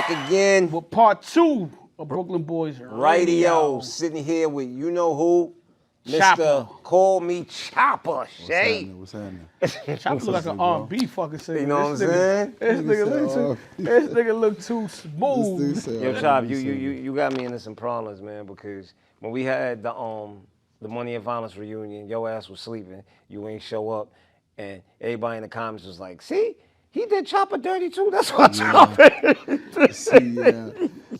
back again. With part 2 of Brooklyn Boys Radio. Sitting here with you know who? Choppa. Mr. Call Me Choppa, Shay. What's happening? Choppa look like an R&B fucking singer. You know what I'm saying? This nigga look too smooth. Yo, Chop, you got me into some problems, man, because when we had the Money and Violence reunion, your ass was sleeping, you ain't show up, and everybody in the comments was like, see? He did Choppa dirty too. That's why Choppa. See, yeah.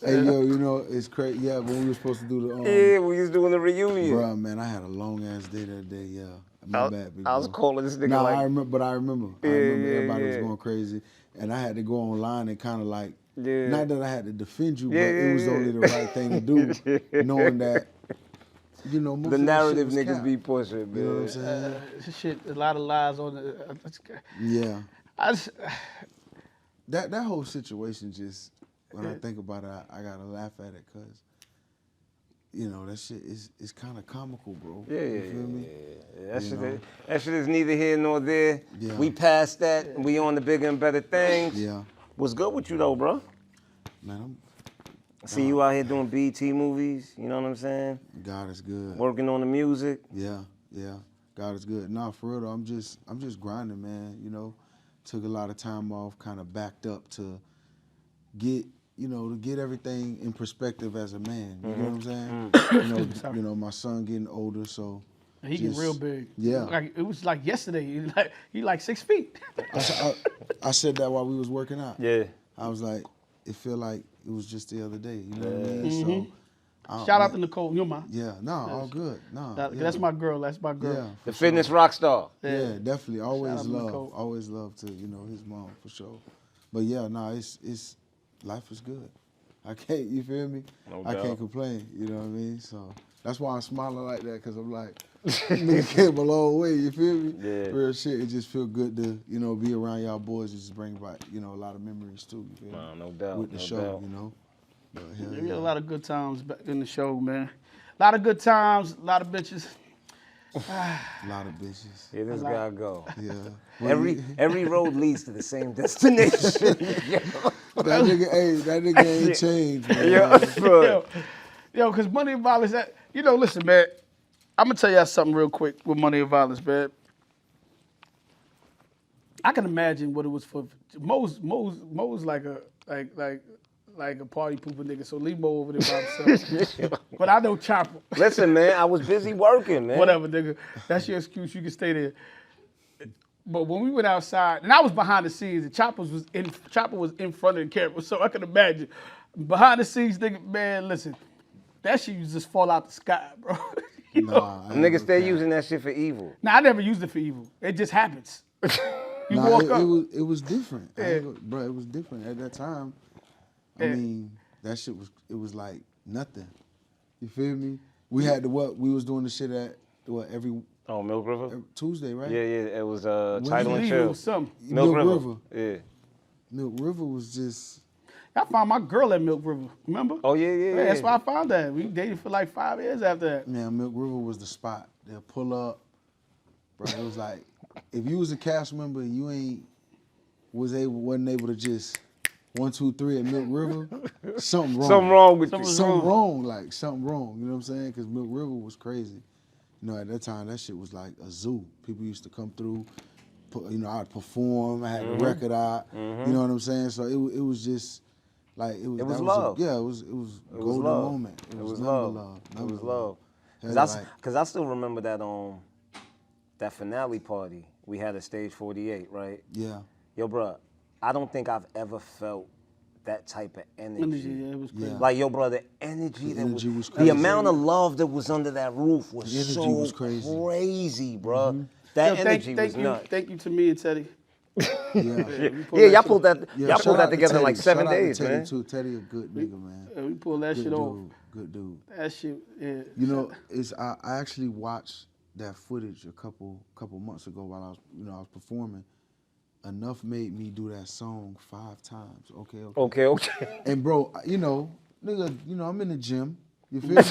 Hey, yo, you know, it's crazy. Yeah, when we were supposed to do the... yeah, we was doing the reunion. Bro, man, I had a long-ass day that day, yeah. My bad, big I was calling this nigga I remember. I remember everybody was going crazy. And I had to go online and kind of like... Not that I had to defend you, but it was only the right thing to do, knowing that, you know, most the of narrative shit was niggas cap. be pushing, man. You know what I'm saying? Shit, a lot of lies on the... Yeah. I just, That whole situation just, when I think about it, I gotta laugh at it because, you know, that shit is kind of comical, bro. You feel me? That shit is neither here nor there. Yeah. We passed that. We on the bigger and better things. Yeah. What's good with you though, bro? Man, See you out here doing BT movies. You know what I'm saying? God is good. Working on the music. Yeah. God is good. Nah, for real though, I'm just grinding, man. You know, took a lot of time off, kind of backed up to get everything in perspective as a man. You know what I'm saying? You know, my son getting older, so he getting real big. Yeah. Like it was like yesterday. He like 6 feet. I said that while we was working out. Yeah. I was like, it feel like it was just the other day. You know what I mean? So Shout out to Nicole. You're mine. yeah, all good. That's my girl. That's my girl. Yeah, The fitness rock star. yeah, definitely. Shout out to Nicole. Always love to, you know, his mom for sure. But yeah, it's life is good. I can't, you feel me? No I doubt. can't complain, you know what I mean? So that's why I'm smiling like that, because I'm like, nigga came a long way, you feel me? Yeah. Real shit, it just feel good to, you know, be around y'all boys. It just bring back, you know, a lot of memories too, you feel me? No doubt. With the show, you know? But hell We had yeah. a lot of good times back in the show, man. A lot of good times, a lot of bitches. A lot of bitches. Here this guy go. Yeah. Every road leads to the same destination. That nigga ain't changed, man. Yo, because Money and Violence, listen, man, I'm going to tell y'all something real quick with Money and Violence, man. I can imagine what it was for. Mo's like a party pooper nigga, so leave Mo over there by himself. But I know Choppa. Listen, man, I was busy working, man. Whatever, nigga. That's your excuse. You can stay there. But when we went outside, and I was behind the scenes, and Choppa was in front of the camera, so I can imagine. Behind the scenes, nigga, man, listen, that shit used to just fall out the sky, bro. Nah, Niggas stay using that shit for evil. Nah, I never used it for evil. It just happens. You Nah, walk it up. was different. Yeah. Bro, it was different at that time. I mean, that shit was like nothing. You feel me? We had we was doing the shit at every Oh, Milk River? Tuesday, right? Yeah, it was When Title you and leave, Chill. it was something. Milk Milk River. Yeah. Milk River was just I found my girl at Milk River, remember? Oh, yeah. That's why I found that. We dated for like 5 years after that. man, Milk River was the spot. They'll pull up. Bro, it was like if you was a cast member and you wasn't able to just 1, 2, 3 at Milk River, something wrong. Something wrong with you. Something wrong, like something wrong. You know what I'm saying? Because Milk River was crazy. You know, at that time, that shit was like a zoo. People used to come through. I'd perform. I had the record out. You know what I'm saying? So it was just like it was. It was that love. It was a golden love. moment. It was never love. It never was love. Like, Because I still remember that finale party we had at Stage 48, right? yeah. Yo, bro, I don't think I've ever felt that type of energy. Yeah, it was crazy. Yeah. Like, yo, bro, the energy energy was the crazy. amount of love that was under that roof was The energy so was crazy. bro. That Yo, energy was nuts. Thank you to me and Teddy. Yeah. Yeah, y'all pulled that. Yeah, Y'all shout pulled out that to together in like Teddy. 7 Shout out to days, Teddy, man. Too. Teddy a good nigga, man. We pulled that shit off. Good dude. That shit, yeah. You know, I actually watched that footage a couple months ago while I was performing. Enough made me do that song 5 times. Okay. And bro, nigga, I'm in the gym. You feel me?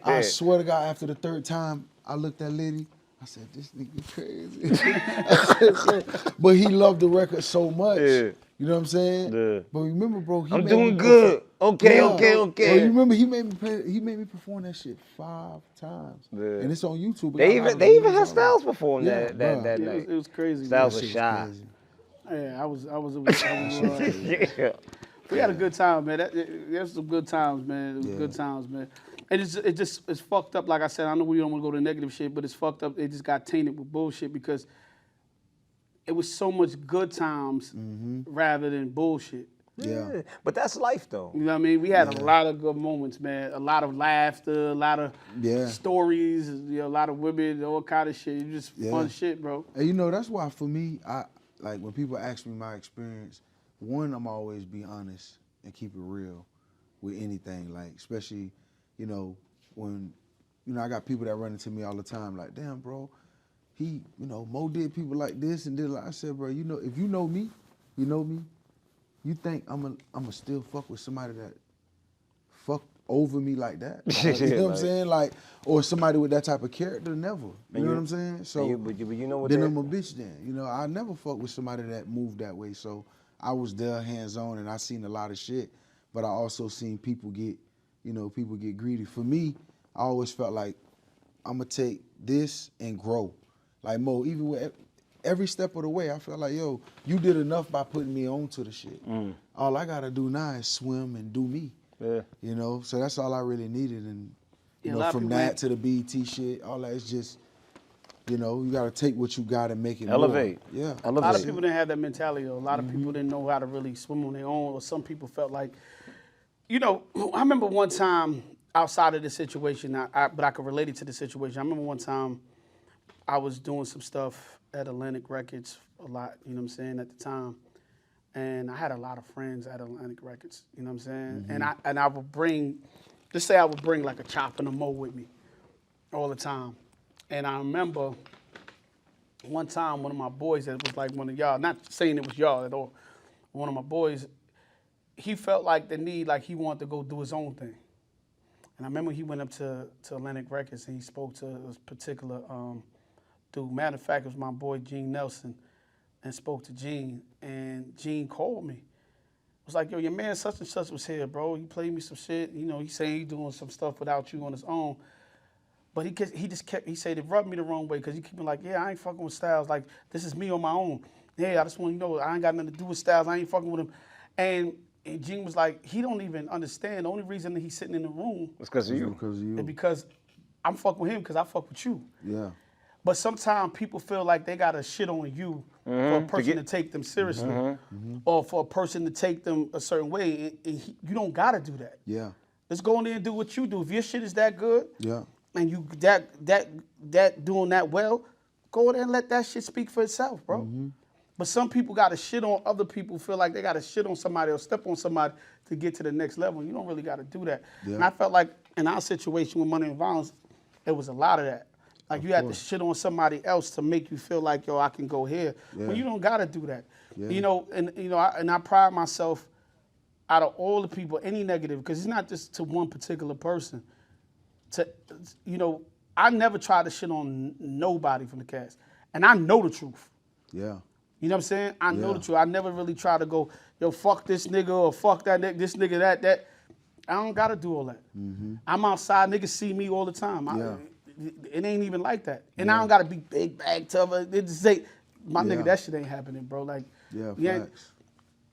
I swear to God, after the 3rd time, I looked at Liddy. I said, this nigga crazy. But he loved the record so much. Yeah. You know what I'm saying? Yeah. But remember, bro, he I'm made doing me good. Okay, Yeah. okay. Bro, you remember he made me perform that shit 5 times. Yeah. And it's on YouTube. It They got a lot even of they even views, had all Styles that. perform Yeah, that bruh. night. It was crazy. Styles That was shit shy. crazy. Yeah, Yeah. we had a good time, man. There's some good times, man. It was good times, man. And it's fucked up. Like I said, I know we don't want to go to negative shit, but it's fucked up. It just got tainted with bullshit because it was so much good times rather than bullshit. Yeah. But that's life though. You know what I mean? We had a lot of good moments, man. A lot of laughter, a lot of stories, a lot of women, all kind of shit. It was just fun shit, bro. And you know, that's why for me, I like when people ask me my experience, one, I'm always be honest and keep it real with anything. Like, especially, you know, when, you know, I got people that run into me all the time, like, damn, bro, he, you know, Mo did people like this and did like, I said, bro, you know, if you know me, you think I'm a still fuck with somebody that fuck over me like that? Like, you know what I'm saying? Like, or somebody with that type of character, never. You know what I'm saying? So but you know what? then I'm a bitch then. You know, I never fuck with somebody that moved that way. So I was there hands-on and I seen a lot of shit, but I also seen people get greedy. For me, I always felt like I'm gonna take this and grow. Like Mo, even with every step of the way, I felt like, yo, you did enough by putting me on to the shit. All I gotta do now is swim and do me. Yeah. You know, so that's all I really needed. And you Yeah, a know, lot of from people that to the BET shit, all that is just, you know, you gotta take what you got and make it Elevate. more. Yeah. A lot of people didn't have that mentality. Though. A lot of people didn't know how to really swim on their own, or some people felt like, you know, I remember one time outside of the situation, but I could relate it to the situation. I remember one time I was doing some stuff at Atlantic Records a lot, you know what I'm saying, at the time. And I had a lot of friends at Atlantic Records, you know what I'm saying? And I would bring, just say I would bring like a Choppa and a Mo with me all the time. And I remember one time one of my boys that was like one of y'all, not saying it was y'all at all, one of my boys, he felt like the need, like he wanted to go do his own thing. And I remember he went up to Atlantic Records and he spoke to a particular dude. Matter of fact, it was my boy Gene Nelson, and spoke to Gene. And Gene called me. Was like, yo, your man such and such was here, bro. He played me some shit. You know, he's saying he's doing some stuff without you on his own. But he said it rubbed me the wrong way because he kept me like, yeah, I ain't fucking with Styles. Like, this is me on my own. Yeah, I just want you to know I ain't got nothing to do with Styles. I ain't fucking with him. And Gene was like, he don't even understand. The only reason that he's sitting in the room It's because of you. Because of you. is because I'm fucking with him because I fuck with you. Yeah. But sometimes people feel like they got to shit on you for a person to take them seriously or for a person to take them a certain way. And you don't got to do that. Yeah. Let's go in there and do what you do. If your shit is that good Yeah. and you that doing that well, go in there and let that shit speak for itself, bro. But some people got to shit on other people, feel like they got to shit on somebody or step on somebody to get to the next level. You don't really got to do that. Yeah. And I felt like in our situation with Money and Violence, there was a lot of that. Like you had to shit on somebody else to make you feel like, yo, I can go here. Yeah. Well, you don't gotta do that. Yeah. You know, and I pride myself out of all the people, any negative, because it's not just to one particular person. You know, I never try to shit on nobody from the cast. And I know the truth. Yeah. You know what I'm saying? I know Yeah. the truth. I never really try to go, yo, fuck this nigga or fuck that nigga, this nigga, that. I don't gotta do all that. I'm outside, niggas see me all the time. It ain't even like that. And I don't gotta be big bag tough. They just say, my nigga, that shit ain't happening, bro. Like, Facts.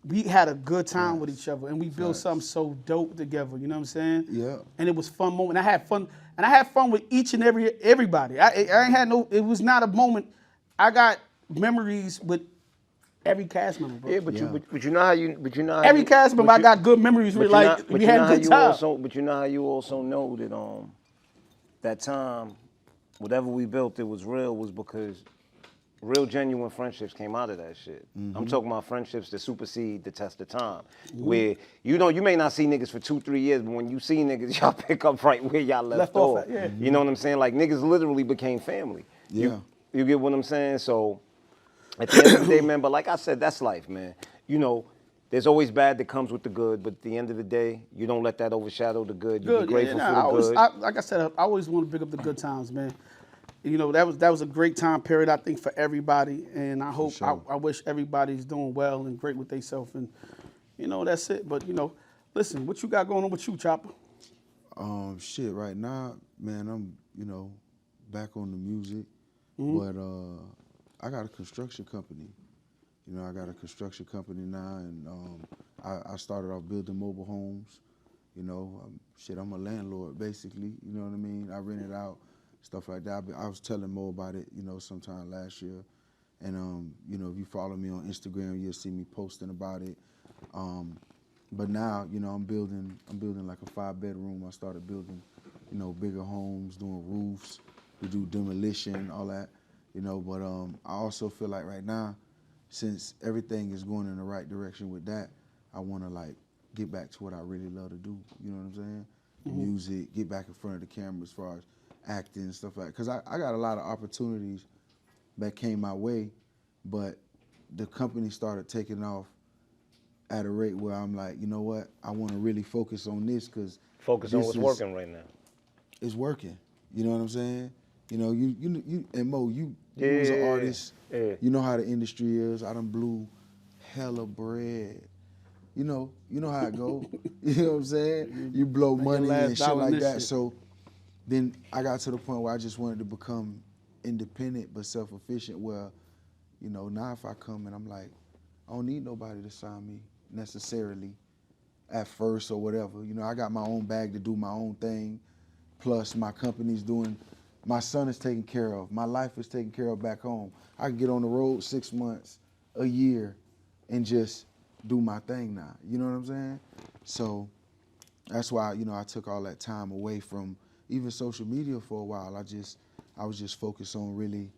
we had a good time with each other and we built something so dope together, you know what I'm saying? Yeah. And it was fun moment. I had fun with each and everybody. I ain't had no, it was not a moment. I got memories with every cast member, bro. Yeah, but you know how Every cast member I got good memories with, like, we had a good time. But you know how you also know that that time, whatever we built, it was real, was because real genuine friendships came out of that shit. I'm talking about friendships that supersede the test of time. Where, you know, you may not see niggas for 2-3 years, but when you see niggas, y'all pick up right where y'all left off. You know what I'm saying? Like, niggas literally became family. Yeah. You get what I'm saying? So, at the end of the day, man, but like I said, that's life, man. You know, there's always bad that comes with the good, but at the end of the day, you don't let that overshadow the good. You be grateful for the good. Like I said, I always want to pick up the good times, man. You know, that was a great time period, I think, for everybody. And I hope, sure. I wish everybody's doing well and great with themselves. And, you know, that's it. But, you know, listen, what you got going on with you, Choppa? Shit, right now, man, I'm, you know, back on the music, but I got a construction company. You know, I got a construction company now, and I started off building mobile homes. You know, I'm a landlord, basically. You know what I mean? I rent it out, stuff like that. I was telling Mo about it, you know, sometime last year. And, you know, if you follow me on Instagram, you'll see me posting about it. But now, you know, I'm building like a 5-bedroom. I started building, you know, bigger homes, doing roofs. We do demolition, all that, you know. But I also feel like right now, since everything is going in the right direction with that, I want to like get back to what I really love to do. You know what I'm saying? Music, get back in front of the camera as far as acting and stuff like that. Because I got a lot of opportunities that came my way, but the company started taking off at a rate where I'm like, you know what? I want to really focus on this because Focus on what's working right now. It's working. You know what I'm saying? You know, you and Mo, you as an artist, you know how the industry is. I done blew hella bread. You know how it go. You know what I'm saying? You blow money and shit like that. So then I got to the point where I just wanted to become independent but self-efficient. Where, you know, now if I come and I'm like, I don't need nobody to sign me necessarily at first or whatever. You know, I got my own bag to do my own thing. Plus my company's doing, my son is taken care of. My life is taken care of back home. I can get on the road 6 months, a year, and just do my thing now. You know what I'm saying? So that's why, you know, I took all that time away from even social media for a while. I was just focused on really,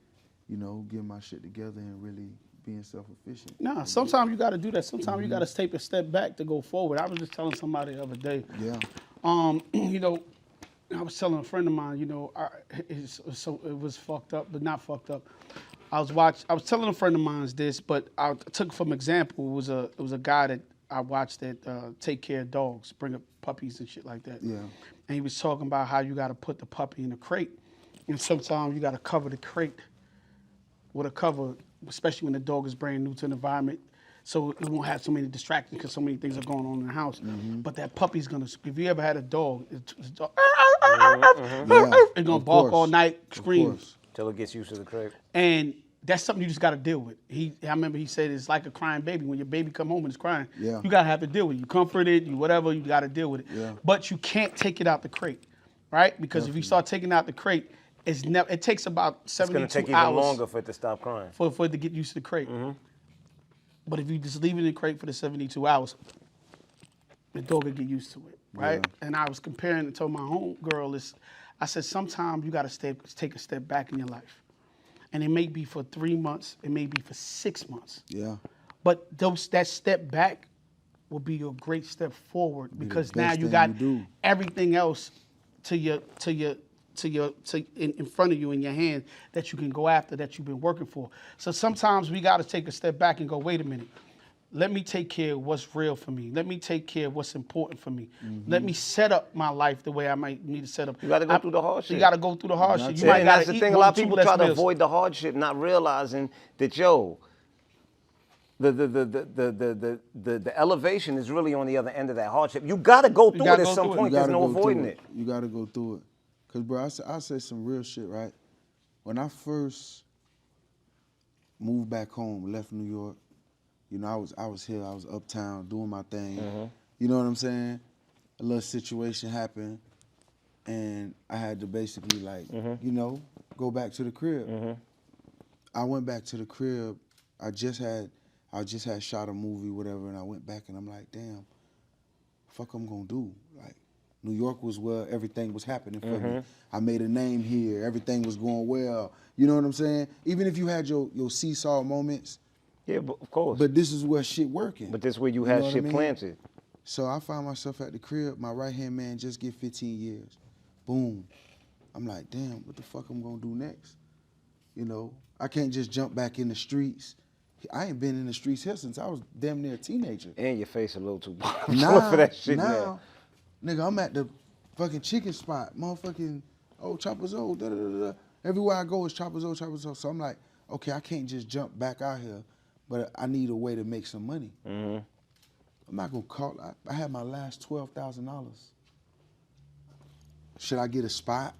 you know, getting my shit together and really being self-efficient. Nah, sometimes you got to do that. Sometimes you got to take a step back to go forward. I was just telling somebody the other day. Yeah. You know, I was telling a friend of mine, you know, so it was fucked up, but not fucked up. I was telling a friend of mine this, but I took from example. It was a guy that I watched that take care of dogs, bring up puppies and shit like that. Yeah. And he was talking about how you got to put the puppy in a crate, and sometimes you got to cover the crate with a cover, especially when the dog is brand new to the environment, so it won't have so many distractions because so many things are going on in the house. But that puppy's gonna, if you ever had a dog, it's gonna bark all night, scream. Till it gets used to the crate. And that's something you just gotta deal with. I remember he said it's like a crying baby. When your baby come home and it's crying, you gotta have to deal with it. You comfort it, you whatever, you gotta deal with it. Yeah. But you can't take it out the crate, right? Because if you start taking it out the crate, it takes about 72 hours. It's gonna take even longer for it to stop crying. For it to get used to the crate. But if you just leave it in the crate for the 72 hours, the dog will get used to it, right? Yeah. And I was comparing it to my homegirl. I said, sometimes you got to take a step back in your life. And it may be for 3 months, it may be for 6 months. Yeah. But that step back will be a great step forward because now you got everything else in front of you in your hand that you can go after, that you've been working for. So sometimes we got to take a step back and go, wait a minute. Let me take care of what's real for me. Let me take care of what's important for me. Let me set up my life the way I might need to set up. You got to go through the hard shit. You got to go through the hard shit. You might that's the thing. A lot of people try to avoid the hard shit, not realizing that the elevation is really on the other end of that hardship. You got to go through it at some point. There's no avoiding it. You got to go through it. Because, bro, I say some real shit, right? When I first moved back home, left New York, you know, I was here, I was uptown doing my thing. You know what I'm saying? A little situation happened, and I had to basically, like, you know, go back to the crib. I went back to the crib. I just had shot a movie, whatever, and I went back, and I'm like, damn, fuck I'm gonna do? Like, New York was where everything was happening for me. I made a name here. Everything was going well. You know what I'm saying? Even if you had your seesaw moments. Yeah, but of course. But this is where shit working. But this is where you had shit planted. So I found myself at the crib. My right-hand man just get 15 years. Boom. I'm like, damn, what the fuck I'm going to do next? You know, I can't just jump back in the streets. I ain't been in the streets here since I was damn near a teenager. And your face a little too big for that shit now. Nigga, I'm at the fucking chicken spot, motherfucking, Choppa's old, da-da-da-da. Everywhere I go is Choppa Zone, Choppa Zone. So I'm like, okay, I can't just jump back out here, but I need a way to make some money. Mm-hmm. I'm not gonna call. I had my last $12,000. Should I get a spot?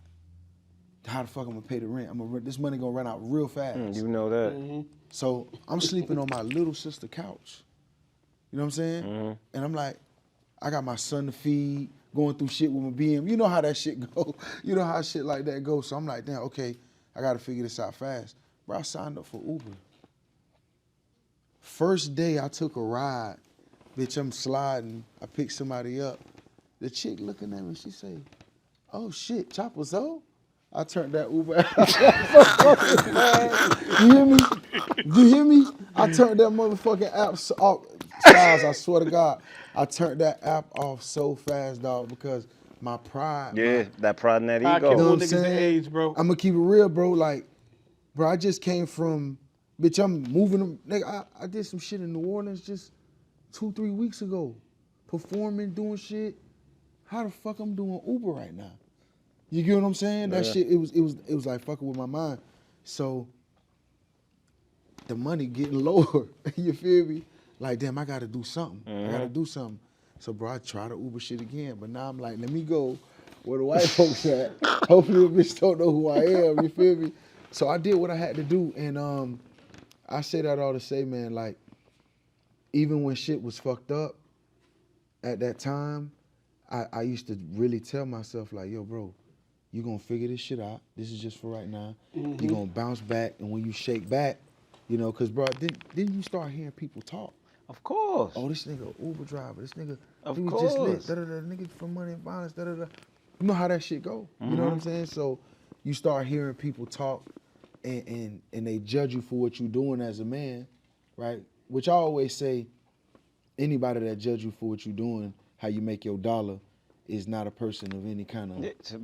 How the fuck I'm gonna pay the rent? This money gonna run out real fast. You know that. Mm-hmm. So I'm sleeping on my little sister couch. You know what I'm saying? Mm-hmm. And I'm like, I got my son to feed, going through shit with my BM. You know how that shit go. You know how shit like that goes. So I'm like, damn, okay, I gotta figure this out fast. Bro, I signed up for Uber. First day I took a ride, bitch, I'm sliding. I picked somebody up. The chick looking at me, she say, oh shit, Choppa Zone? I turned that Uber app. You hear me? You hear me? I turned that motherfucking app off. Styles, I swear to God, I turned that app off so fast, dog, because my pride. Yeah, that pride and that Pride ego. keep You know old what I'm niggas their saying? age, bro. I'm gonna keep it real, bro. Like, bro, I just came from, bitch, I'm moving them. Nigga, I did some shit in New Orleans just 2-3 weeks ago. Performing, doing shit. How the fuck I'm doing Uber right now? You get what I'm saying? That shit, it was like fucking with my mind. So the money getting lower. You feel me? Like, damn, I gotta do something. I gotta do something. So bro, I try to Uber shit again, but now I'm like, let me go where the white folks at. Hopefully the bitch don't know who I am. You feel me? So I did what I had to do, and I say that all to say, man, like, even when shit was fucked up at that time, I used to really tell myself, like, yo, bro, you gonna figure this shit out. This is just for right now. Mm-hmm. You gonna bounce back, and when you shake back, you know, cause bro, then you start hearing people talk. Of course. Oh, this nigga Uber driver. This nigga, Of he was just lit. course. Da-da-da, nigga from Money and Violence. Da-da-da. You know how that shit go. You know what I'm saying? So you start hearing people talk, and they judge you for what you're doing as a man, right? Which I always say, anybody that judge you for what you're doing, how you make your dollar, is not a person of any kind of.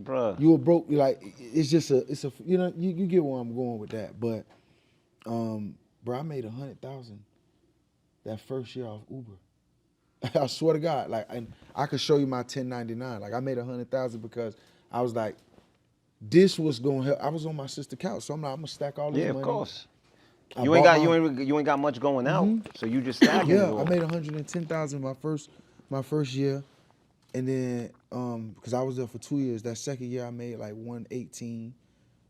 Bruh. You a broke, like, it's just it's a, you know, you get where I'm going with that. But, bro, I made $100,000 that first year off Uber. I swear to God, like, and I could show you my 1099. Like, I made $100,000 because I was like, this was gonna help. I was on my sister's couch, so I'm like, I'm gonna stack all this money. Yeah, of course. I You ain't bought got my- you ain't got much going out, so you just stacking it Yeah, all. I made $110,000 my first year, and then because I was there for 2 years. That second year I made like 118.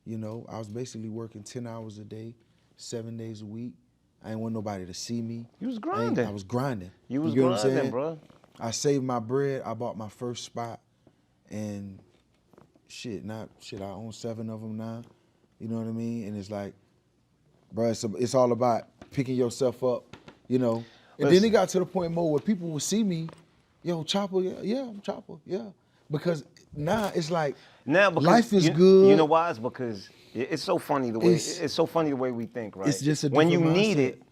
You know, I was basically working 10 hours a day, 7 days a week. I didn't want nobody to see me. You was grinding. I was grinding. You was get what I'm grinding, saying? bro. I saved my bread. I bought my first spot, and I own 7 of them now. You know what I mean? And it's like, bro, it's all about picking yourself up, you know. And then it got to the point more where people would see me, yo, Choppa, yeah, I'm Choppa, yeah. Because now it's like, Now, because life is you, good. You know why? It's because it's so funny the way it's so funny the way we think, right? It's just a when you different need mindset. it,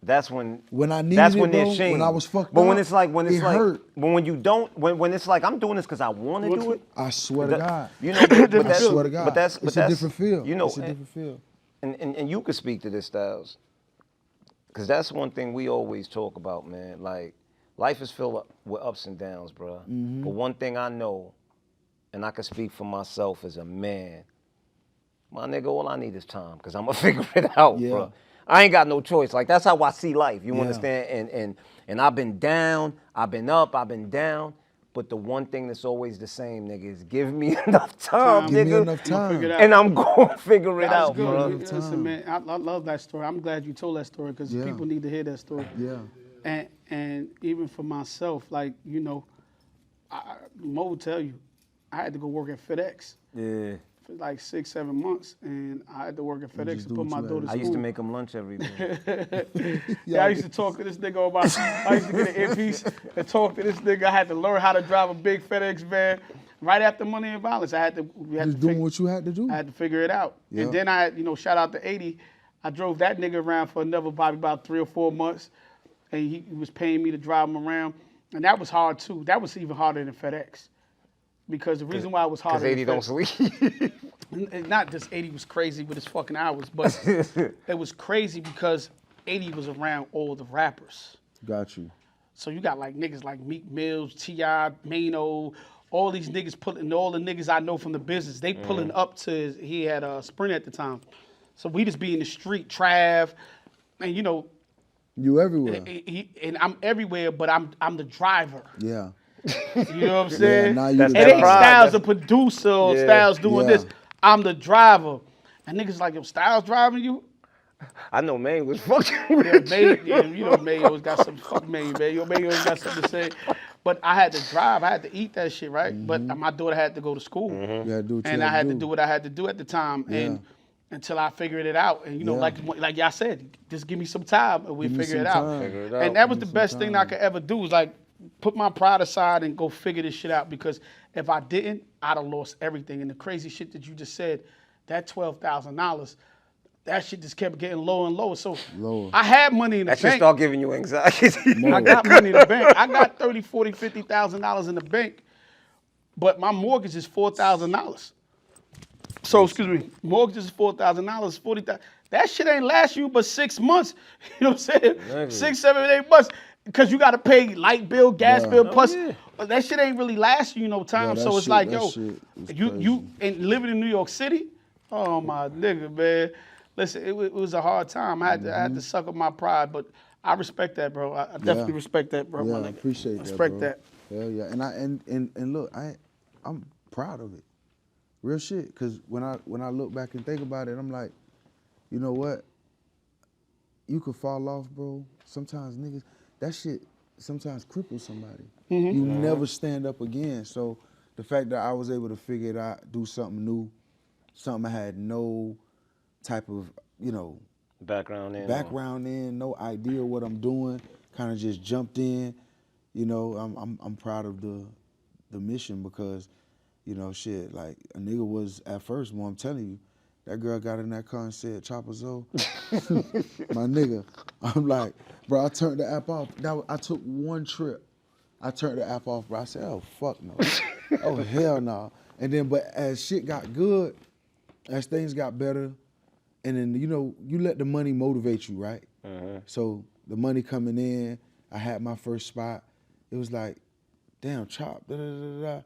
that's when When I needed that's it, when they're bro, ashamed. when I was fucked but when up, it's like it hurt. but when you don't when it's like I'm doing this because I want to do it. I swear to God. You know, but I that's, swear to God. But that's It's a different feel. You know, It's a different feel. And you could speak to this, Styles, because that's one thing we always talk about, man. Like, life is filled up with ups and downs, bro. But one thing I know, and I can speak for myself as a man, my nigga, all I need is time, because I'm going to figure it out, Yeah. bro. I ain't got no choice. Like, that's how I see life, you Yeah. understand? And I've been down, I've been up, I've been down. But the one thing that's always the same, nigga, is give me enough time, Give me nigga. enough time. Figure it out. And I'm going to figure it That was out, good. bro. Listen, man, I love that story. I'm glad you told that story because Yeah. people need to hear that story. Yeah. And even for myself, like, you know, Mo will tell you, I had to go work at FedEx Yeah. for like 6-7 months, and I had to work at FedEx just to do put what my you had daughter to to I used to school. make them lunch every day. Yeah, I used to talk to this nigga on I used to get an earpiece and talk to this nigga. I had to learn how to drive a big FedEx van. Right after Money and Violence, we had Just to doing what you had to do. I had to figure it out. Yeah. And then I, you know, shout out to 80. I drove that nigga around for another probably about 3 or 4 months, and he was paying me to drive him around, and that was hard too. That was even harder than FedEx, because the reason why it was harder. Because 80 than don't FedEx, sleep. and not just 80 was crazy with his fucking hours, but it was crazy because 80 was around all the rappers. Got you. So you got like niggas like Meek Mills, T.I., Mano, all these niggas pulling, all the niggas I know from the business, they pulling up to he had a Sprint at the time. So we just be in the street, Trav, and you know, You everywhere. and I'm everywhere, but I'm the driver. Yeah. You know what I'm saying? now you That's the It ain't pride. Styles a producer or Yeah. Styles doing Yeah. this. I'm the driver. And niggas like, yo, Styles driving you? I know Maine was fucking Yeah, with May, you. yeah, you know, May always got some fuck May, man. Yo, May always got something to say. But I had to drive. I had to eat that shit, right? But my daughter had to go to school. You gotta do what you And I gotta had to do. do what I had to do at the time. And until I figured it out. And you know, Yeah. like y'all said, just give me some time and we'll Give me figure some it out. time. Figure it out. And that was Give the me best some thing I time. could ever do was like put my pride aside and go figure this shit out, because if I didn't, I'd have lost everything. And the crazy shit that you just said, that $12,000, that shit just kept getting lower and lower. So Lower. I had money in the That shit bank. start giving you anxiety. I got money in the bank. I got $30,000, $40,000, $50,000 in the bank, but my mortgage is $4,000. So excuse me, mortgage is $4,000, $40,000. That shit ain't last you but 6 months. You know what I'm saying? Exactly. 6, 7, 8 months, because you got to pay light bill, gas Yeah. bill, plus yeah. that shit ain't really last you no time. that So it's shit- like, that yo, shit is you and living in New York City, oh my nigga, man. Listen, it was a hard time. I had to suck up my pride, but I respect that, bro. I definitely respect that, bro. Yeah, my I nigga. appreciate that. Respect bro. that. Hell yeah. And and look, I'm proud of it. Real shit. Cause when I look back and think about it, I'm like, you know what? You could fall off, bro. Sometimes niggas, that shit sometimes cripples somebody. You never stand up again. So the fact that I was able to figure it out, do something new, something I had no type of, you know, Background in. no idea what I'm doing, kind of just jumped in. You know, I'm proud of the mission, because, you know, shit, like a nigga was at first, well, I'm telling you, that girl got in that car and said, Choppa Zoe, my nigga. I'm like, bro, I turned the app off. I took one trip. I turned the app off, bro. I said, oh, fuck no. Oh, hell no. And then, but as shit got good, as things got better, and then, you know, you let the money motivate you, right? So the money coming in, I had my first spot. It was like, damn, Chop, whatever.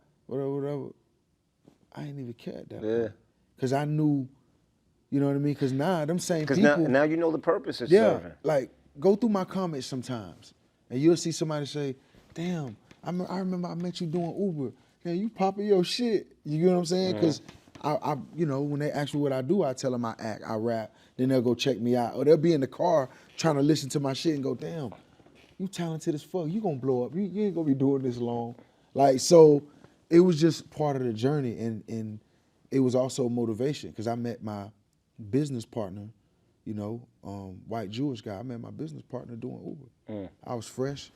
I ain't even cared that much. Because I knew, you know what I mean? Because now, them same Because people. now you know the purpose it's Yeah, serving. like, go through my comments sometimes, and you'll see somebody say, damn, I remember I met you doing Uber. Man, you popping your shit. You get what I'm saying? Because I, you know, when they ask me what I do, I tell them I act, I rap. Then they'll go check me out. Or they'll be in the car trying to listen to my shit and go, damn, you talented as fuck. You gonna blow up. You ain't gonna be doing this long. Like, so it was just part of the journey. And it was also motivation, because I met my business partner, you know, white Jewish guy. I met my business partner doing Uber. I was fresh,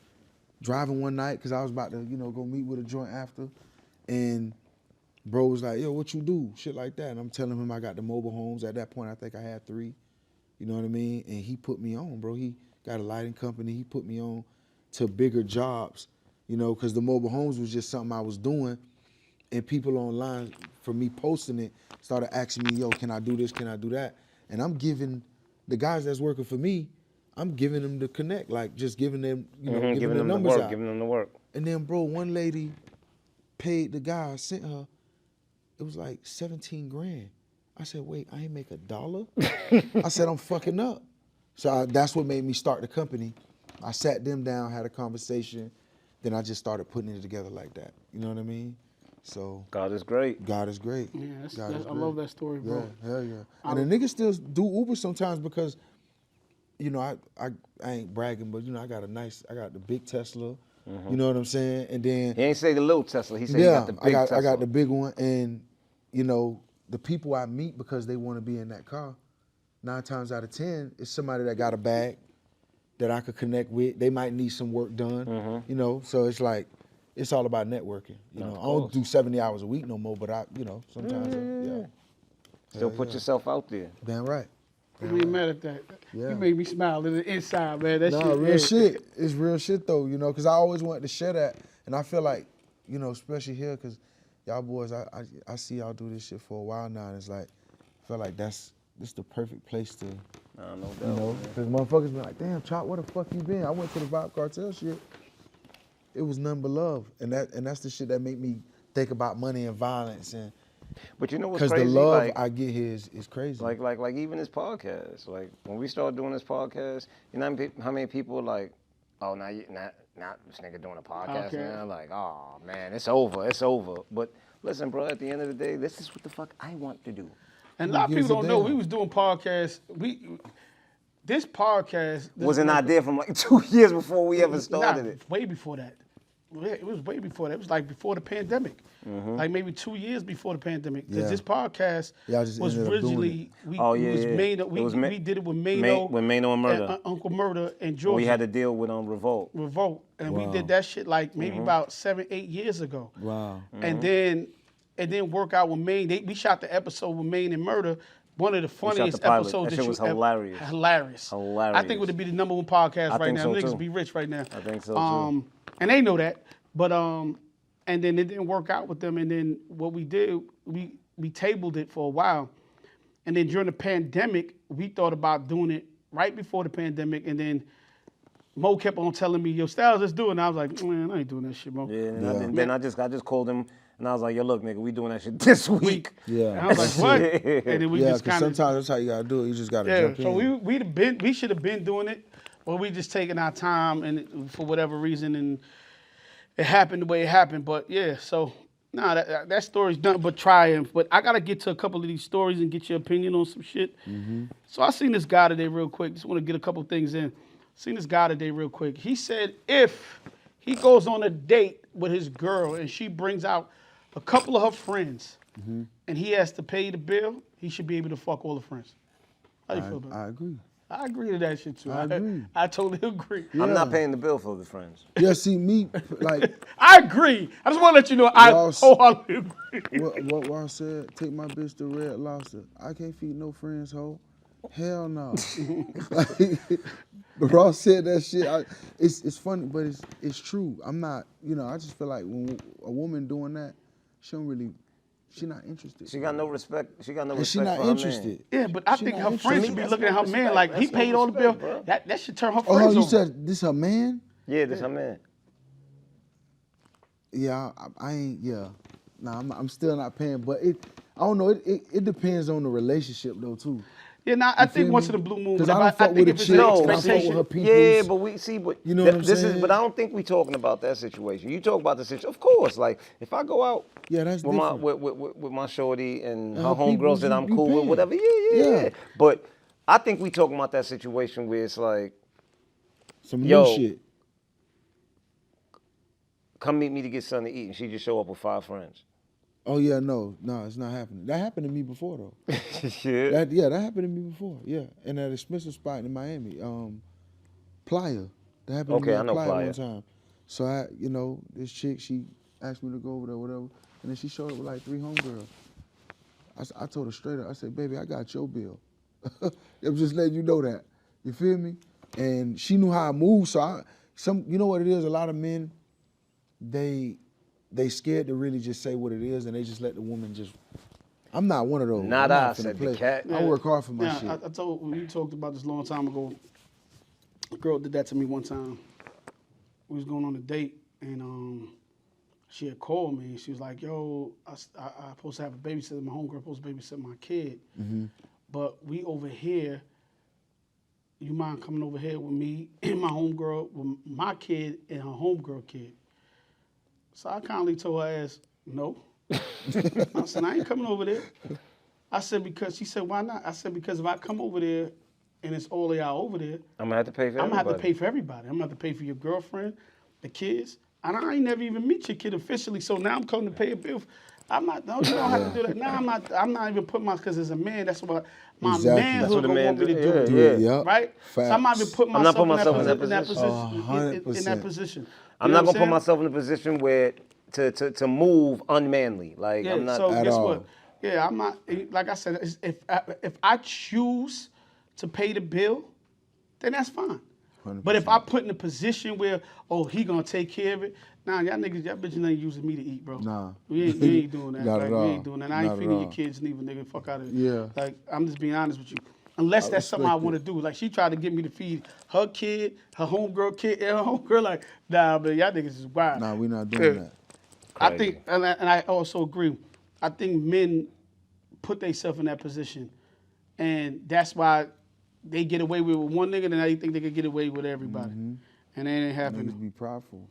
driving one night because I was about to, you know, go meet with a joint after. And bro was like, yo, what you do? Shit like that. And I'm telling him I got the mobile homes. At that point, I think I had 3. You know what I mean? And he put me on, bro. He got a lighting company. He put me on to bigger jobs, you know, because the mobile homes was just something I was doing. And people online, for me posting it, started asking me, yo, can I do this? Can I do that? And I'm giving the guys that's working for me, I'm giving them the connect, like just giving them, you know, giving Giving the them the numbers work, out. giving them the work. And then, bro, one lady paid the guy, I sent her, it was like 17 grand. I said, wait, I ain't make $1? I said, I'm fucking up. So that's what made me start the company. I sat them down, had a conversation, then I just started putting it together like that. You know what I mean? So God is great. God is great. Yeah, God is I great. love that story, bro. Yeah, hell yeah. And the niggas still do Uber sometimes because, you know, I ain't bragging, but you know, I got the big Tesla. You know what I'm saying? And then He ain't say the little Tesla. He said he got the big Tesla. I got the big one, and you know, the people I meet because they want to be in that car, 9 times out of 10, it's somebody that got a bag that I could connect with. They might need some work done, you know. So it's like, it's all about networking. You know, I don't do 70 hours a week no more, but I, you know, sometimes, yeah. Still put yourself out there. Damn right. I ain't mad at that. Yeah. You made me smile on the inside, man. That Nah, shit. real yeah. shit. It's real shit though, you know, because I always wanted to share that, and I feel like, you know, especially here, because y'all boys, I see y'all do this shit for a while now, and it's like, I feel like this the perfect place to, Nah, no doubt. you know, because motherfuckers be like, damn, Chop, where the fuck you been? I went to the Vibe Cartel shit. It was nothing but love, and that's the shit that made me think about money and violence and. But you know what's Because crazy? the love like, I get here is crazy. like even this podcast. Like when we started doing this podcast, you know how many people are like, oh, now this nigga doing a podcast now. Like, oh man, it's over. But listen, bro, at the end of the day, this is what the fuck I want to do. And a lot of people don't know we was doing podcasts. This podcast was an idea from like 2 years before we ever started it. Way before that. It was way before that. It was like before the pandemic. Like maybe 2 years before the pandemic. Because this podcast was originally we did it with Mano. With Mano and Murder. And, Uncle Murder and Georgia. We had to deal with Revolt. And we did that shit like maybe about 7-8 years ago. Wow. And then it didn't work out with Maine. We shot the episode with Maine and Murder. One of the funniest episodes that shit was hilarious. Hilarious. I think it would be the #1 podcast right now. So Niggas too. be rich right now. I think so too. And they know that. But and then it didn't work out with them. And then what we did, we tabled it for a while. And then during the pandemic, we thought about doing it right before the pandemic. And then Mo kept on telling me, yo, Styles, let's do it. And I was like, man, I ain't doing that shit, Mo. Yeah, and then I just called him and I was like, yo, look, nigga, we doing that shit this week. Yeah. And I was like, what? And then we just kind of. Sometimes that's how you gotta do it. You just gotta jump in. So we should have been doing it, but we just taking our time and for whatever reason, and it happened the way it happened. But yeah, so that story's done. But triumph. But I gotta get to a couple of these stories and get your opinion on some shit. Mm-hmm. So I seen this guy today real quick. Just want to get a couple things in. Seen this guy today real quick. He said if he goes on a date with his girl and she brings out a couple of her friends, and he has to pay the bill, he should be able to fuck all the friends. How you feel about that? I agree. I agree to that shit too. I agree. I totally agree. Yeah. I'm not paying the bill for the friends. Yeah, see me like. I agree. I just want to let you know I wholeheartedly agree. What Ross said? Take my bitch to Red Lobster. I can't feed no friends, ho. Hell no. Like, Ross said that shit. It's funny, but it's true. I'm not. I just feel like when a woman doing that, she not interested. She got no respect. She got no respect she not for her interested. man. Yeah, but I think her friends should be looking at her man like he paid all the bill. Bro. That should turn her friends Oh, you over. said this her man? Yeah, this her man. Yeah, I ain't. Yeah, nah, I'm still not paying. But I don't know. It depends on the relationship though too. Yeah, I think once in a blue moon. Because I think if it's an expectation. Yeah, but we see, but you know what I'm saying? But I don't think we talking about that situation. You talk about the situation, of course. Like if I go out, that's with my shorty and her homegirls that I'm cool with, whatever. Yeah. But I think we talking about that situation where it's like, some new shit. Come meet me to get something to eat, and she just show up with 5 friends. Oh yeah, no, it's not happening. That happened to me before though. Yeah. That happened to me before. Yeah, in that expensive spot in Miami, Playa. That happened to me at Playa one time. So this chick, she asked me to go over there, whatever, and then she showed up with like 3 homegirls. I told her straight up. I said, baby, I got your bill. I'm just letting you know that. You feel me? And she knew how I moved. So you know what it is? A lot of men, they scared to really just say what it is, and they just let the woman just. I'm not one of those. Not I said the cat. I work hard for my shit. I told when you talked about this a long time ago. A girl did that to me one time. We was going on a date, and she had called me. She was like, "Yo, I supposed to have a babysitter. My homegirl supposed to babysit my kid, but we over here. You mind coming over here with me and my homegirl, with my kid and her homegirl kid?" So I kindly told her ass, no. I said, I ain't coming over there. I said, because she said, why not? I said, because if I come over there and it's all of y'all over there, I'm gonna have to pay for everybody. I'm gonna have to pay for everybody. I'm gonna have to pay for your girlfriend, the kids. And I ain't never even meet your kid officially, so now I'm coming to pay a bill. I'm not, no, you don't have to do that. Now I'm not even putting because as a man, that's what my manhood gonna want me to do. Yeah. Right? Facts. So I'm not even putting myself in that position. 100%. I'm not gonna put myself in a position where to move unmanly. Like I'm not. So at guess all. what? Yeah, I'm not. Like I said, if I choose to pay the bill, then that's fine. 100%. But if I put in a position where he gonna take care of it, nah, y'all bitches ain't using me to eat, bro. Nah, we ain't doing that. Not like, at we all. ain't doing that. I ain't Not feeding at your all. kids neither, nigga. Fuck out of Yeah. here. Like I'm just being honest with you. Unless that's something I want to do. Like she tried to get me to feed her kid, her homegirl kid, and her homegirl. Like, nah, but y'all niggas is wild. Nah, we not doing that. I crazy. think, and I also agree. I think men put themselves in that position, and that's why they get away with one nigga, and now they think they can get away with everybody, and it ain't happening. Niggas be prideful.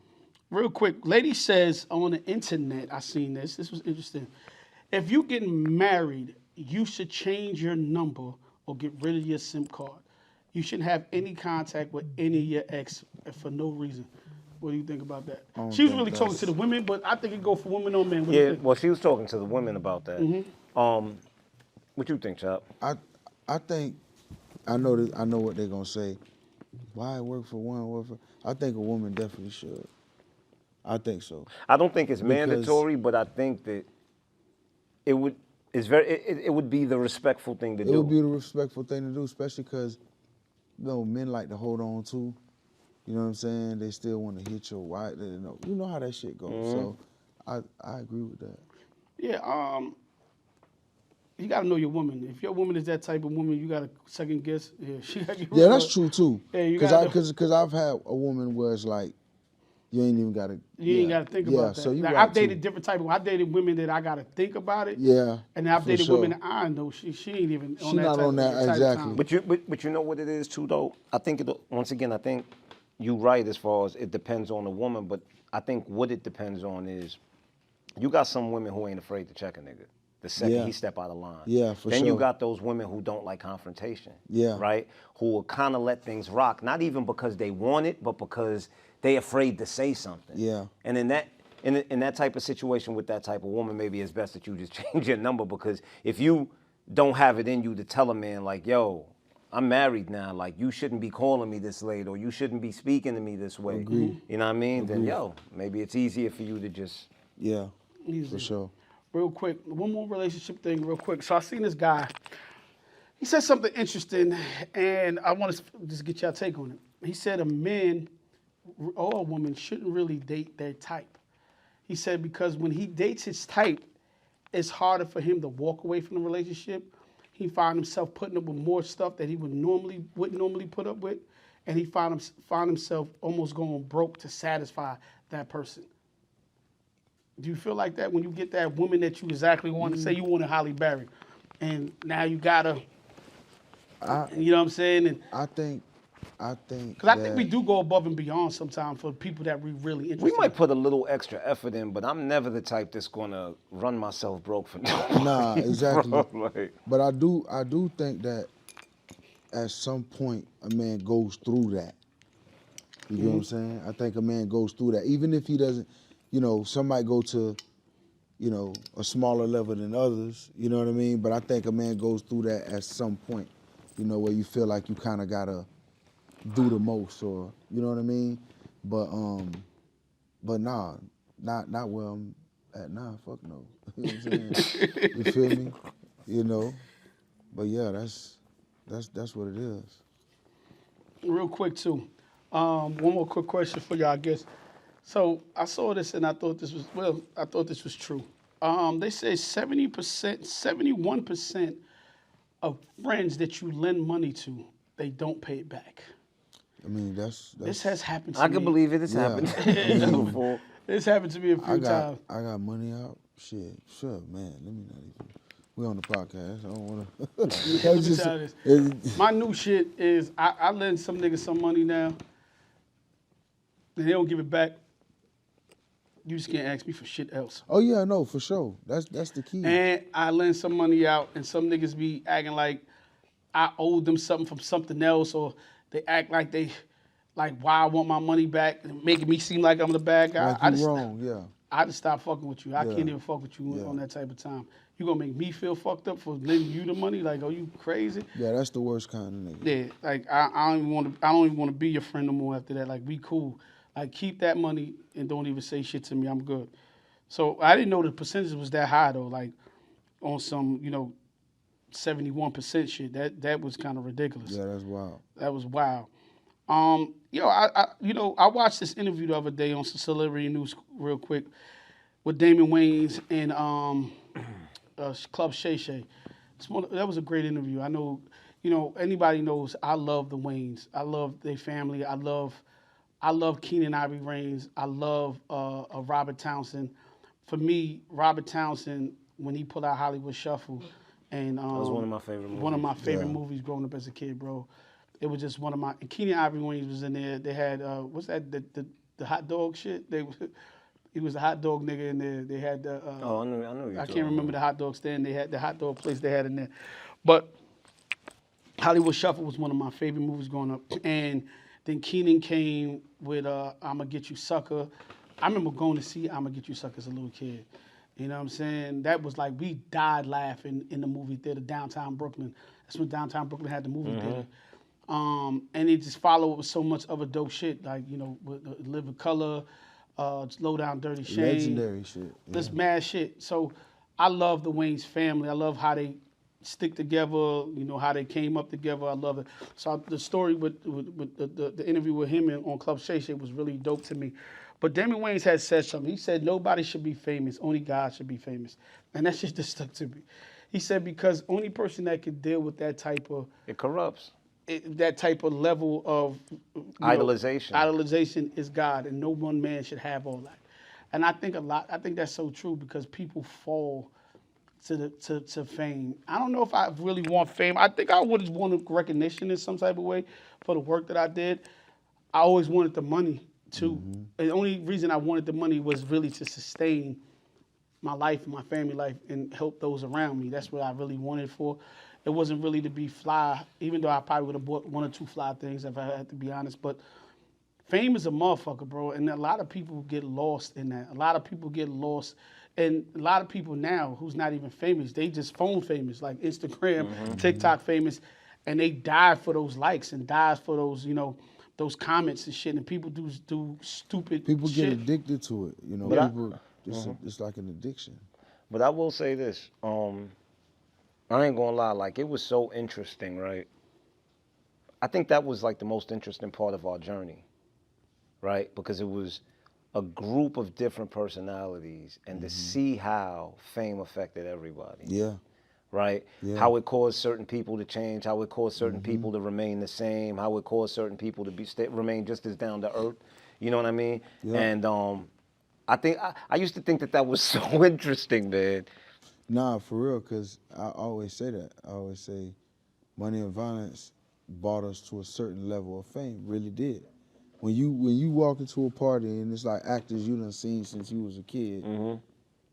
Real quick, lady says on the internet, I seen this. This was interesting. If you getting married, you should change your number or get rid of your SIM card. You shouldn't have any contact with any of your ex for no reason. What do you think about that? I don't She was think really talking to the that's- women, but I think it go for women or men. What do you Yeah, think? well, she was talking to the women about that. Mm-hmm. What you think, Chop? I think I know what they're gonna say. Why work for one? Work for? I think a woman definitely should. I think so. I don't think it's Because- mandatory, but I think that it would. It would be the respectful thing to It do. would be the respectful thing to do, especially because men like to hold on too. You know what I'm saying? They still want to hit your wife. You know how that shit goes. So I agree with that. Yeah, you gotta know your woman. If your woman is that type of woman, you gotta second guess. Yeah, she gotta get rid Yeah, of that's her. true too. Yeah, you gotta. Because I've had a woman where it's like you ain't even gotta. You ain't gotta think about that. So you Like, right I've dated too. different type of. I dated women that I gotta think about it. Yeah. And I've for dated sure. women that I know she ain't even on She that not type on that, type exactly. Time. But you know what it is too though. I think once again I think you right as far as it depends on the woman, but I think what it depends on is you got some women who ain't afraid to check a nigga the second Yeah. he step out of line. Yeah, for Then you sure. got those women who don't like confrontation. Yeah. Right? Who will kind of let things rock, not even because they want it, but because they afraid to say something. Yeah. And in that type of situation with that type of woman, maybe it's best that you just change your number, because if you don't have it in you to tell a man like, yo, I'm married now, like you shouldn't be calling me this late or you shouldn't be speaking to me this way. Agreed. You know what I mean? Then yo, maybe it's easier for you to just Yeah. Easy. For sure. Real quick, one more relationship thing, real quick. So I seen this guy. He said something interesting, and I want to just get your take on it. He said a man or a woman shouldn't really date their type. He said because when he dates his type, it's harder for him to walk away from the relationship. He found himself putting up with more stuff that he wouldn't normally put up with, and he found himself almost going broke to satisfy that person. Do you feel like that when you get that woman that you exactly want? Say you wanted Holly Berry, and now you gotta, you know what I'm saying? And I think. because I think we do go above and beyond sometimes for people that we really interested. we might put a little extra effort in, but I'm never the type that's gonna run myself broke for nobody. Nah, exactly. Bro, like, But I do think that at some point a man goes through that. You get what I'm saying? I think a man goes through that, even if he doesn't. Some might go to, a smaller level than others. You know what I mean? But I think a man goes through that at some point. Where you feel like you kind of gotta do the most, or you know what I mean? But nah, not where I'm at now. Fuck no. You know what I'm saying? You feel me? But yeah, that's what it is. Real quick too. One more quick question for y'all, I guess. So I saw this and I thought this was true. They say 70%, 71% of friends that you lend money to, they don't pay it back. I mean, that's This has happened to I me. can believe it. It's Yeah. happened before. This happened to me a few times. I got money out. Shit, sure, man. Let me not even. We on the podcast. I don't want to. Let me tell you this. My new shit is I lend some niggas some money now, and they don't give it back. You just can't ask me for shit else. Oh yeah, no, for sure. That's the key. And I lend some money out, and some niggas be acting like I owed them something from something else, or they act like why I want my money back, and making me seem like I'm the bad guy. Like I you just, wrong, yeah. I just stop fucking with you. I Yeah. can't even fuck with you Yeah. on that type of time. You gonna make me feel fucked up for lending you the money? Like, are you crazy? Yeah, that's the worst kind of nigga. Yeah, like I don't even want to be your friend no more after that. Like, we cool. Like, keep that money and don't even say shit to me. I'm good. So I didn't know the percentage was that high though. Like on some 71% shit. That was kind of ridiculous. Yeah, that's wild. That was wild. I watched this interview the other day on some celebrity news real quick with Damon Wayans and Club Shay Shay. That was a great interview. I know, anybody knows I love the Wayans. I love their family. I love Keenan Ivory Reigns. I love Robert Townsend. for me, Robert Townsend, when he put out Hollywood Shuffle, and That was one of my favorite movies. one of my favorite Yeah. movies growing up as a kid, bro. It was just one of my. And Keenan Ivory Wayans was in there. They had what's that? The hot dog shit. He was a hot dog nigga in there. They had the. Oh, I know you. I can't remember the hot dog stand. They had the hot dog place they had in there, but Hollywood Shuffle was one of my favorite movies growing up. And then Keenan came with I'ma Get You Sucker. I remember going to see I'ma Get You Sucker as a little kid. You know what I'm saying? That was like, we died laughing in the movie theater, downtown Brooklyn. That's when downtown Brooklyn had the movie theater. And it just followed with so much other dope shit, like, you know, with Live in Color, Slow Down Dirty Shame. Legendary shit. This mad shit. So I love the Wayne's family. I love how they stick together, you know, how they came up together. I love it. So the story with the interview with him on Club Shay Shay was really dope to me. But Damon Wayans had said something. He said, nobody should be famous. Only God should be famous. And that shit just stuck to me. He said, because only person that can deal with that type of... It corrupts. that type of level of idolization is God, and no one man should have all that. And I think that's so true, because people fall to fame. I don't know if I really want fame. I think I would have wanted recognition in some type of way for the work that I did. I always wanted the money too. And the only reason I wanted the money was really to sustain my life and my family life and help those around me. That's what I really wanted for. It wasn't really to be fly, even though I probably would have bought one or two fly things if I had to be honest. But fame is a motherfucker, bro. And a lot of people get lost in that. A lot of people get lost. And a lot of people now who's not even famous, they just phone famous, like Instagram, TikTok famous, and they die for those likes and dies for those, you know, those comments and shit. And people do stupid People shit. get addicted to it, you know. But People, it's like an addiction. But I will say this. I ain't gonna lie, like, it was so interesting, right? I think that was like the most interesting part of our journey, right? Because it was a group of different personalities, and to see how fame affected everybody. Yeah. Right? Yeah. How it caused certain people to change, how it caused certain people to remain the same, how it caused certain people to remain just as down to earth. You know what I mean? Yeah. And I think I used to think that was so interesting, man. Nah, for real, because I always say that. I always say money and violence brought us to a certain level of fame, really did. When you walk into a party and it's like actors you done seen since you was a kid,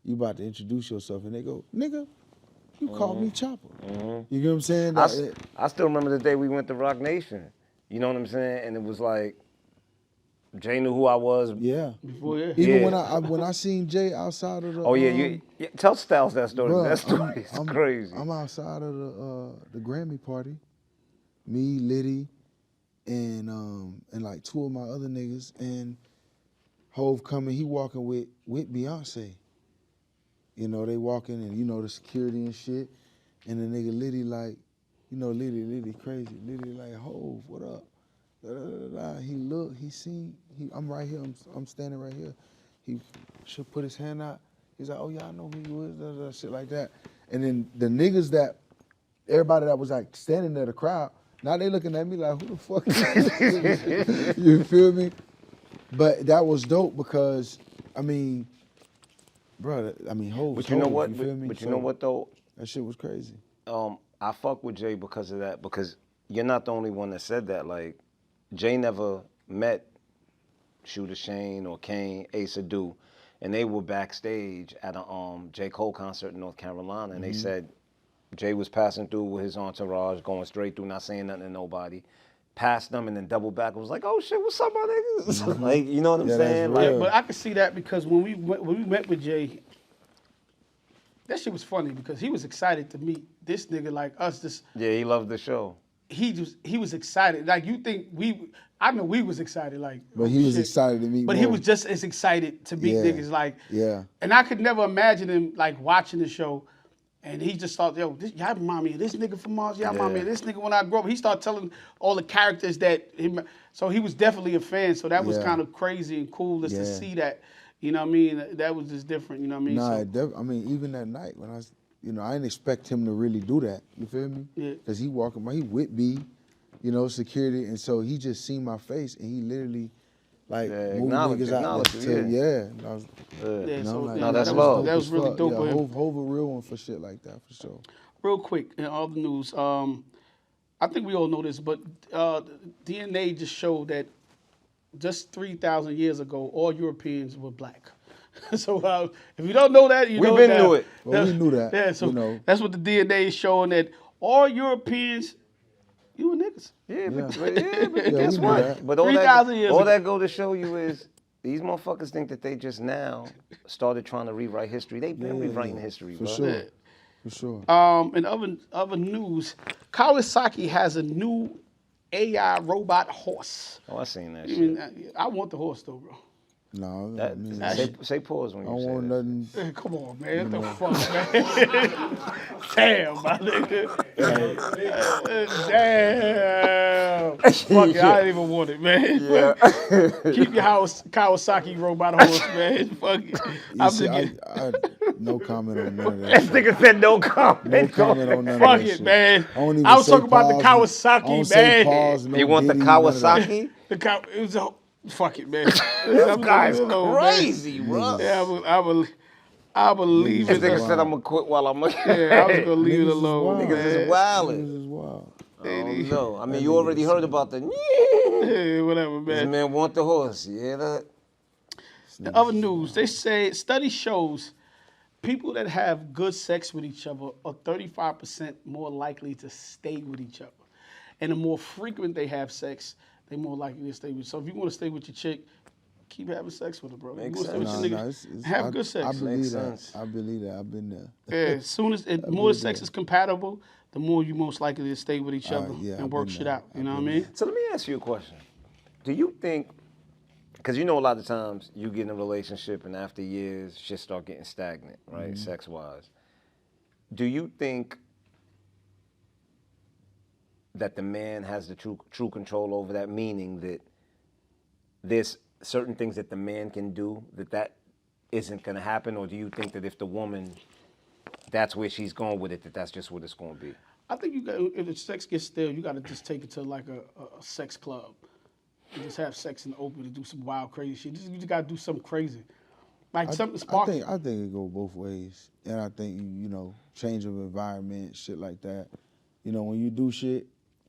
you about to introduce yourself and they go, nigga, you called me Choppa. You get what I'm saying? I still remember the day we went to Rock Nation. You know what I'm saying? And it was like, Jay knew who I was. Yeah. Before, yeah. Even when I seen Jay outside of the Oh yeah, tell Styles that story. Bruh, That story is crazy. I'm outside of the Grammy party. Me, Liddy, and like two of my other niggas, and Hove coming, he walking with Beyonce. You know, they walking and you know the security and shit. And the nigga Liddy like, you know, Liddy crazy. Liddy like, Hove, what up? Da, da, da, da. He looked, he seen, I'm right here, I'm standing right here. He should put his hand out. He's like, oh yeah, I know who you is, da, da, da, shit like that. And then the niggas that, everybody that was like standing there, the crowd, now they looking at me like, who the fuck is this? You feel me? But that was dope because, I mean, bro, Hov. But you know what? You feel me? But you know what though? That shit was crazy. I fuck with Jay because of that, because you're not the only one that said that. Like, Jay never met Shooter Shane or Kane, Ace Adu, and they were backstage at a J. Cole concert in North Carolina, and they said Jay was passing through with his entourage, going straight through, not saying nothing to nobody, passed them and then doubled back and was like, oh shit, what's up, my niggas? Like, you know what I'm saying? That's Like, real. But I could see that because when we met with Jay, that shit was funny because he was excited to meet this nigga like us. yeah, he loved the show. He was excited. Like you think I know we was excited. Like, But oh, he was shit. excited to meet But more. he was just as excited to meet Yeah. niggas. Like, Yeah. And I could never imagine him like watching the show, and he just thought, yo, y'all remind me of this nigga from Mars. Y'all remind me of this nigga when I grew up. He started telling all the characters that him. So he was definitely a fan. So that was Yeah. kind of crazy and cool just to Yeah. see that. You know what I mean? That was just different. You know what I mean? Nah, So, I mean, even that night when I didn't expect him to really do that. You feel me? Yeah. Because he walking by, he with me, you know, security, and so he just seen my face and he literally like Yeah, move niggas out acknowledge there. it, Yeah. I was, Yeah, so like, No, that's that love. that was really fuck. dope. Yeah, of him. Hov a real one for shit like that for sure. Real quick, in all the news, I think we all know this, but DNA just showed that just 3,000 years ago, all Europeans were black. So if you don't know that, you We know been that. knew it. Well, we knew that. Yeah, so you know. that's what the DNA is showing, that all Europeans, you were niggas. Yeah, but Yeah, guess we knew what? that. But all 3,000 years all ago. that go to show you is these motherfuckers think that they just now started trying to rewrite history. They've been rewriting history, For bro. sure. Yeah. For sure. In other news, Kawasaki has a new AI robot horse. Oh, I seen that I shit. mean, I want the horse though, bro. No, That, I mean, say pause when I you don't say want that. nothing. Come on, man. What the fuck, man? Damn, my nigga. Damn. Fuck it, I didn't even want it, man. Yeah. Keep your Kawasaki robot horse, man. Fuck it. You see, I no comment on none of that. That shit. nigga said no comment. No comment on none Fuck of that it, shit. man. I don't even I was say talking about the pause, I Kawasaki, don't say man. pause, no You want the diddy, none of that. Kawasaki? It was a fuck it, man. This guy's crazy, bro. Yeah, I will leave This it. nigga said I'm gonna quit while I'm. Yeah, I was gonna leave it Niggas is alone. wild. Niggas Man. is wildin'. Niggas is wild. No, I mean you already heard about the. Yeah, whatever, This man. man want the horse. Yeah, that. The other news, they say study shows people that have good sex with each other are 35% more likely to stay with each other. And the more frequent they have sex, they're more likely to stay with. So if you want to stay with your chick, keep having sex with her, bro. Makes you want to sense. stay with your nigga, have good sex. I believe Makes that. sense. I believe that. I've been there. Yeah, as soon as the more the sex is compatible, the more you most likely to stay with each other yeah, and I've work been shit there. out. You know what I mean? So let me ask you a question. Do you think? Because you know a lot of times you get in a relationship and after years shit start getting stagnant, right? Sex wise. Do you think that the man has the true control over that? Meaning that there's certain things that the man can do that isn't going to happen, or do you think that if the woman, that's where she's going with it, that's just what it's going to be? I think you got, if the sex gets stale, you got to just take it to like a sex club. And just have sex in the open and do some wild, crazy shit. You just got to do something crazy. Like something sparkly. I think it go both ways, and I think you know, change of environment, shit like that. You know, when you do shit,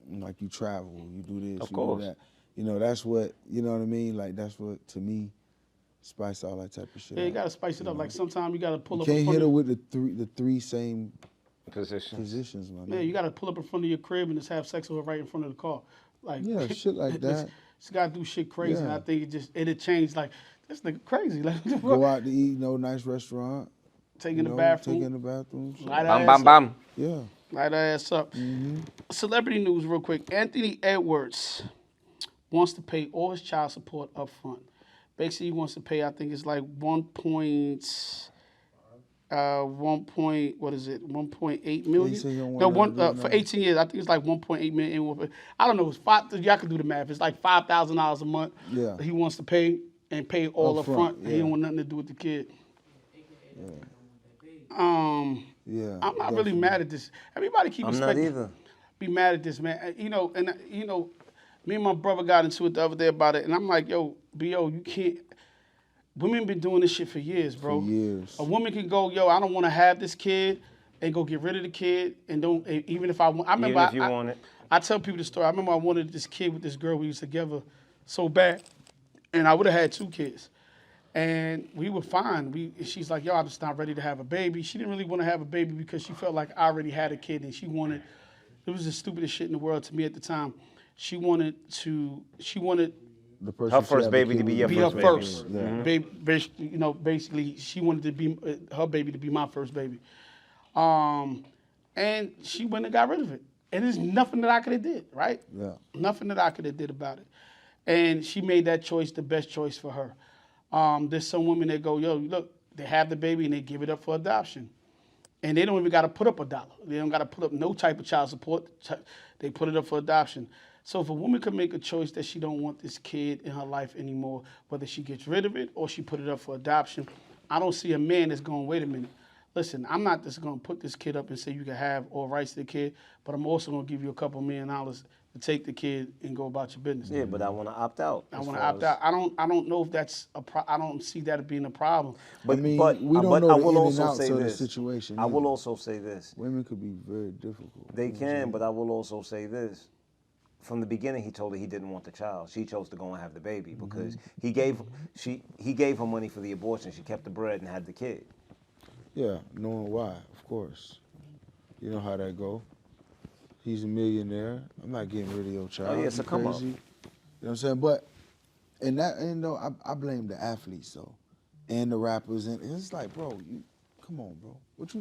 like you travel, you do this, Of you course. do that. You know, that's what, you know what I mean. Like that's what, to me, spice all that type of shit. Yeah, you up. got to spice it up. Like sometimes you got to pull up Can't in front hit her of, with the three same Position. positions, man. yeah, you got to pull up in front of your crib and just have sex with her right in front of the car. Like Yeah, shit like that. Just got to do shit crazy. And Yeah. I think it'll change. Like this nigga crazy. Like Go out to eat, nice restaurant. take you in the know, bathroom. Take in the bathroom. shit. Light her Bam, ass bam, up. bam. Yeah. Light her ass up. Celebrity news, real quick. Anthony Edwards wants to pay all his child support up front. Basically, he wants to pay, I think it's like 1.8 million. He said he don't want No, nothing to do with for nothing. 18 years, I think it's like 1.8 million. I don't know. It's y'all can do the math. It's like $5,000 a month. Yeah. He wants to pay and pay all up Up front. front, He yeah. don't want nothing to do with the kid. Yeah. I'm not really mad at this. Everybody keep I'm not expecting. either. Be mad at this, man. Me and my brother got into it the other day about it, and I'm like, yo, B.O., you can't. Women been doing this shit for years, bro. For years. A woman can go, yo, I don't want to have this kid, and go get rid of the kid, and don't even if I want. I remember Even if you want it. I tell people the story. I remember I wanted this kid with this girl we was together so bad, and I would have had 2 kids. And we were fine. She's like, yo, I'm just not ready to have a baby. She didn't really want to have a baby because she felt like I already had a kid, and she wanted. It was the stupidest shit in the world to me at the time. She wanted The person Her she first had baby the to kid be with. your be her first baby. first. Basically, she wanted to be her baby to be my first baby. And she went and got rid of it. And there's nothing that I could have did, right? Yeah. Nothing that I could have did about it. And she made that choice the best choice for her. There's some women that go, yo, look, they have the baby and they give it up for adoption. And they don't even got to put up $1. They don't got to put up no type of child support. They put it up for adoption. So if a woman could make a choice that she don't want this kid in her life anymore, whether she gets rid of it or she put it up for adoption, I don't see a man that's going, wait a minute. Listen, I'm not just going to put this kid up and say you can have all rights to the kid, but I'm also going to give you a couple $1 million to take the kid and go about your business. Yeah, but I want to opt out. I want to opt out. I don't know if that's I don't see that being a problem. But, I mean, but, we don't but know I the will in and also outs say of the this. situation. I will either. also say this. Women could be very difficult. They can, but I will also say this. From the beginning, he told her he didn't want the child. She chose to go and have the baby because he gave her money for the abortion. She kept the bread and had the kid. Yeah, knowing why, of course. You know how that go. He's a millionaire. I'm not getting rid of your child. Oh, yeah, it's You a come up. crazy? You know what I'm saying? But I blame the athletes though, and the rappers, and it's like, bro, come on, bro. What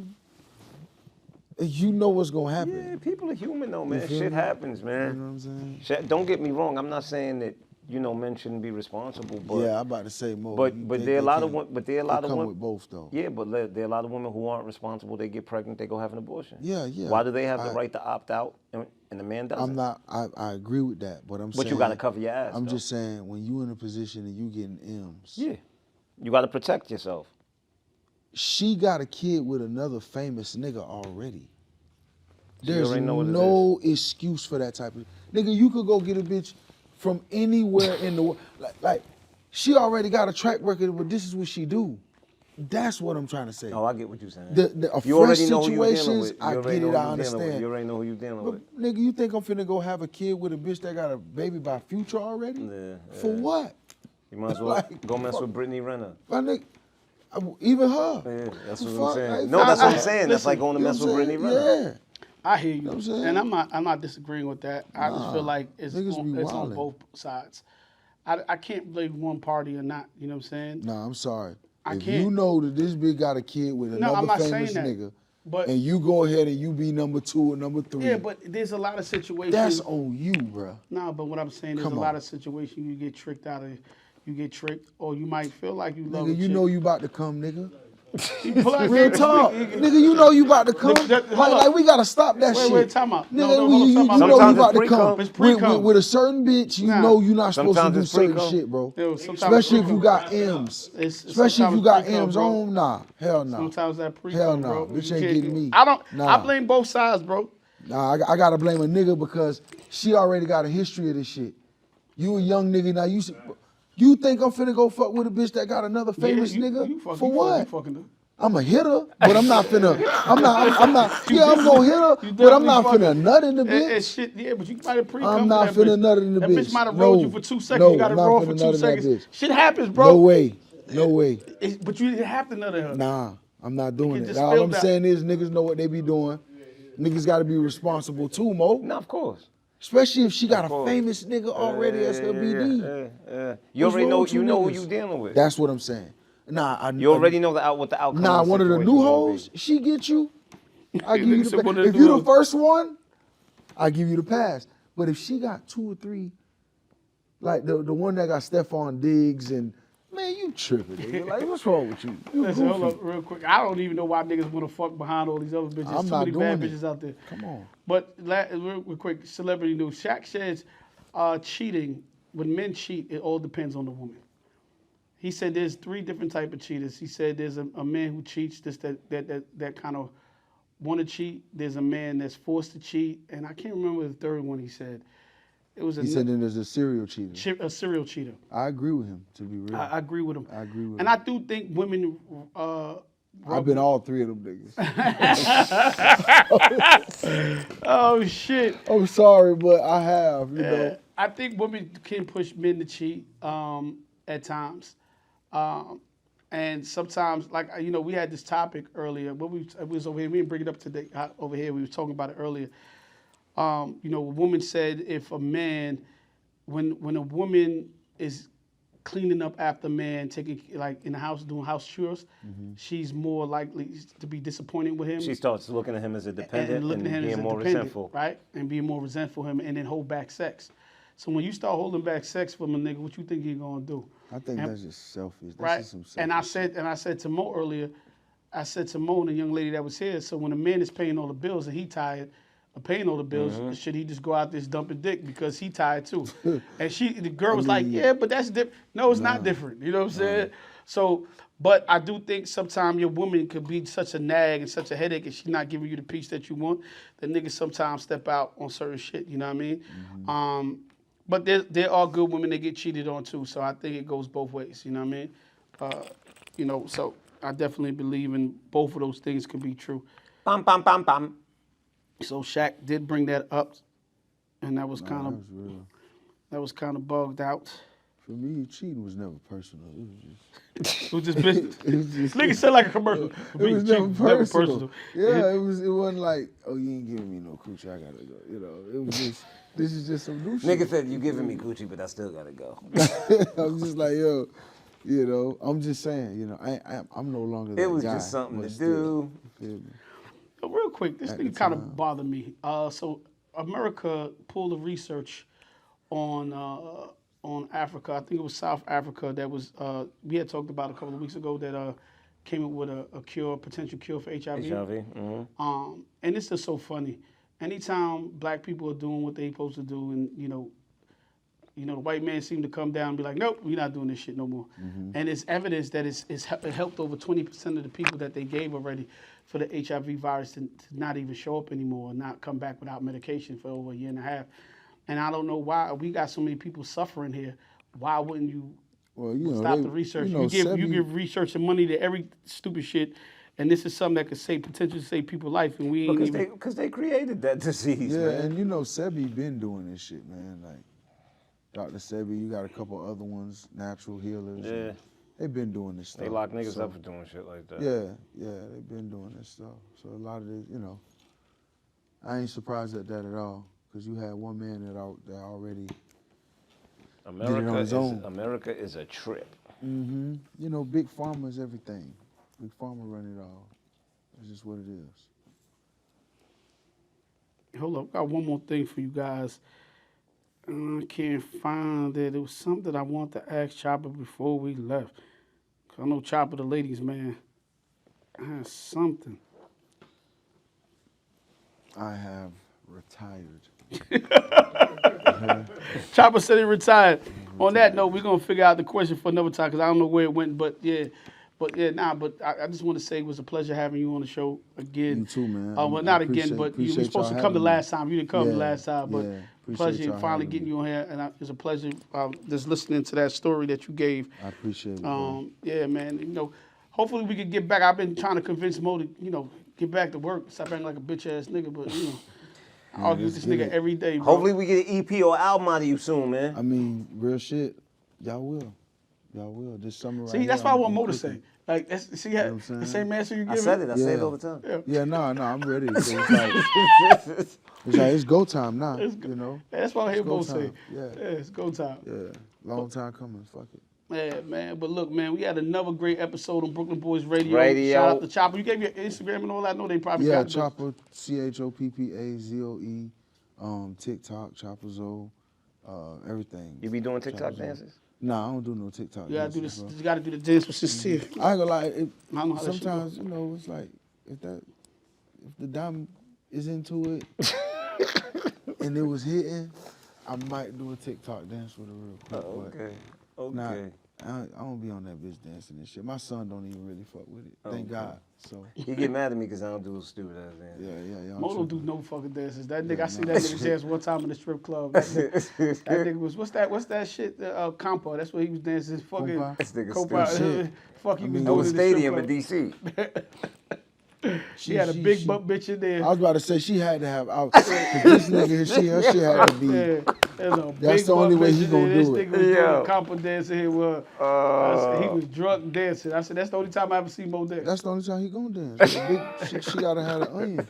you know what's gonna happen? Yeah, people are human though, man. feel Shit me? happens, man. You know what I'm saying? Don't get me wrong. I'm not saying that men shouldn't be responsible, but Yeah, I'm about to say more. but there are a lot of women. But there are a lot of come women. with both though. Yeah, but there are a lot of women who aren't responsible. They get pregnant, they go have an abortion. Yeah. Why do they have the right to opt out and the man doesn't? I'm not. I agree with that, but But you got to cover your ass. I'm though. just saying when you in a position and you getting M's. Yeah, you got to protect yourself. She got a kid with another famous nigga already. You There's already know what it no excuse for that type of nigga. You could go get a bitch from anywhere in the world. Like, she already got a track record, but this is what she do. That's what I'm trying to say. Oh, I get what you're saying. You already know who you're dealing with. I get it. I understand. You already know who you're dealing with. But nigga, you think I'm finna go have a kid with a bitch that got a baby by Future already? Yeah, For what? You might as well Like, go mess with Brittany Renner. My nigga, even her. Yeah, that's The what I'm fuck? saying. Like, No, that's what I'm saying. That's listen, like going to You know mess what with I'm Brittany saying? Renner. Yeah. I hear you, Know what I'm saying? and I'm not disagreeing with that. I just feel like it's niggas be it's on wildin'. both sides. I can't blame one party or not. You know what I'm saying? Nah, I'm sorry. I If can't. you know that this bitch got a kid with No, I'm another not famous saying that. nigga, But and you go ahead and you be number 2 or number 3, yeah, but there's a lot of situations. that's on you, bruh. No, but what I'm saying is Come a lot on. of situations you get tricked out of. You get tricked, or you might feel like you love Nigga, a you chick. know you about to come, nigga. You pull out- Real talk. Nigga, you know you about to come. Hold up. Like we gotta stop that Wait, shit. wait, time out. Nigga, No, hold up, you time out. know you Sometimes about to it's come. pre-cum. It's pre-cum. With a certain bitch, you Nah. know you're not supposed to Sometimes do it's certain pre-cum. shit, bro. Yo, sometimes Especially it's if you pre-cum. got M's. It's- Especially if sometimes you got pre-cum, M's bro. on, nah. Hell nah. Sometimes that pre Hell nah. bro. Bitch You ain't can't getting do- me. I don't. Nah. I blame both sides, bro. Nah, I gotta blame a nigga because she already got a history of this shit. You a young nigga now. You think I'm finna go fuck with a bitch that got another famous nigga? For what? You fucking do. I'm a hitter, but I'm not finna. I'm not. Yeah, I'm gonna hit her, You but I'm definitely not finna fucking- nut in the And bitch. shit, yeah, but you might have pre-cum I'm for not that finna bitch. nut in the that bitch. bitch might have No, rolled you for 2 seconds. no, you got to I'm not roll finna for nut 2 in that seconds. bitch. Shit happens, bro. No way. No way. But you didn't have to nut in her. Nah, I'm not doing can it. just All feel I'm that. saying is niggas know what they be doing. Niggas gotta be responsible too, Mo. No, of course. Especially if she got a course. famous nigga already as her BD. You What's already wrong know. with You know who niggas? you dealing with. That's what I'm saying. Nah, You already know what the outcome. Nah, of the one of the situation new gonna be. hoes, she get you. I give Nigga you said the one pass. of the If new you the hoes. first one, I give you the pass. But if she got 2 or 3, like the one that got Stephon Diggs and man, you tripping, nigga. Like what's wrong with you? You Listen, hold goofy. up real quick. I don't even know why niggas want to fuck behind all these other bitches. I'm Too not many bad doing it. bitches out there. Come on. But real quick, celebrity news. Shaq says cheating, when men cheat, it all depends on the woman. He said there's 3 different type of cheaters. He said there's a man who cheats, that kind of want to cheat. There's a man that's forced to cheat, and I can't remember the third one he said. It was He said then there's a serial cheater. a serial cheater. I agree with him, to be real. I agree with him. I agree with And him. I do think women. I've been all 3 of them niggas. Oh shit. I'm sorry, but I have, you know. I think women can push men to cheat at times. And sometimes, like, we had this topic earlier, but we was over here, we didn't bring it up today, over here, we was talking about it earlier. A woman said if a man, when a woman is cleaning up after a man, taking, like, in the house, doing house chores, she's more likely to be disappointed with him. She starts looking at him as a dependent and, looking at him as being a more dependent, resentful. right? And being more resentful of him, and then hold back sex. So when you start holding back sex from a nigga, what you think he gonna do? I think that's just selfish. That's Right? just some selfish And I said to Mo earlier, I said to Mo, the young lady that was here, so when a man is paying all the bills and he tired, paying all the bills. Should he just go out there dumping dick because he tired too? And the girl was like, yeah, but that's different. No, it's not different. You know what I'm saying? So, but I do think sometimes your woman could be such a nag and such a headache, and she's not giving you the peace that you want. The niggas sometimes step out on certain shit. You know what I mean? But there are good women that get cheated on too. So I think it goes both ways. You know what I mean? You know, so I definitely believe in both of those things could be true. Bam, bam, bam, bam. So Shaq did bring that up, and that was kind of bugged out. For me, cheating was never personal. It was just business. It was just. Nigga said like a commercial. It was never personal. Yeah, it wasn't like, oh, you ain't giving me no coochie, I gotta go. You know, it was just, this is just some new shit. Nigga said, you giving me coochie, but I still gotta go. I'm just like, yo, you know, I'm just saying, you know, I'm no longer that guy. It was just something to do. You feel me? Real quick, this thing kind of bothered me. So America pulled a research on Africa. I think it was South Africa that was we had talked about a couple of weeks ago that came up with a potential cure for HIV. HIV. And it's just so funny. Anytime black people are doing what they supposed to do, and you know, the white man seem to come down and be like, nope, we're not doing this shit no more. And it's evidence that it helped over 20% of the people that they gave already for the HIV virus to not even show up anymore, and not come back without medication for over a year and a half. And I don't know why we got so many people suffering here. Why wouldn't you stop the research? You give research and money to every stupid shit, and this is something that could potentially save people's life, and we ain't because they created that disease. Yeah, man. and you know Sebi been doing this shit, man. Like Dr. Sebi, you got a couple other ones, natural healers. Yeah. They've been doing this stuff. They lock niggas up for doing shit like that. Yeah, they've been doing this stuff. So a lot of this, you know, I ain't surprised at that at all. Because you had one man that already did it on his own. America is a trip. You know, big pharma is everything. Big pharma run it all. That's just what it is. Hold up, I got one more thing for you guys. I can't find it. It was something I want to ask Choppa before we left. I know Choppa, the ladies, man. I had something. I have retired. Choppa said he retired. On that note, we're going to figure out the question for another time because I don't know where it went. But I just want to say it was a pleasure having you on the show again. You too, man. Well, not again, but you were supposed to come the last time. You didn't come the last time, but pleasure finally getting you on here. And it's a pleasure just listening to that story that you gave. I appreciate it. Yeah, man. You know, hopefully we can get back. I've been trying to convince Mo to, you know, get back to work. Stop acting like a bitch ass nigga, but you know. I argue with this nigga every day, bro. Hopefully we get an EP or album out of you soon, man. I mean, real shit. Y'all will. This summer. See, that's what I want Mo to say. Like, see, you know the same answer you give me. I said it. I say it all the time. Yeah, no, I'm ready. So it's go time now. You know. That's what I hear Mo say. Yeah, it's go time. Yeah, long time coming. Fuck it. Yeah, man. But look, man, we had another great episode on Brooklyn Boys Radio. Shout out to Choppa. You gave your Instagram and all that. I know they probably got it. Choppa, CHOPPAZOE, TikTok, Choppa Zoe, everything. You be doing TikTok dances? Nah, I don't do no TikTok dances. You gotta do the dance with sincere. I ain't gonna lie. Sometimes, you know, it's like if the dime is into it and it was hitting, I might do a TikTok dance with her real quick. Okay. I don't be on that bitch dancing and shit. My son don't even really fuck with it. Thank God. So he get mad at me because I don't do a stupid ass dance. Yeah. Mo don't do no fucking dances. That nigga, I seen that nigga dance one time in the strip club. That nigga was what's that shit? Compa. That's what he was dancing. Fucking Compa. Fuck, he was I doing was in the stadium in DC. She had a big butt bitch in there. I was about to say she had to have out. This nigga, her shit had to be. That's the only way he gonna do it. This nigga was doing compa dancing here. He was drunk dancing. I said that's the only time I ever seen Mo dance. That's the only time he gonna dance. She gotta have an onion.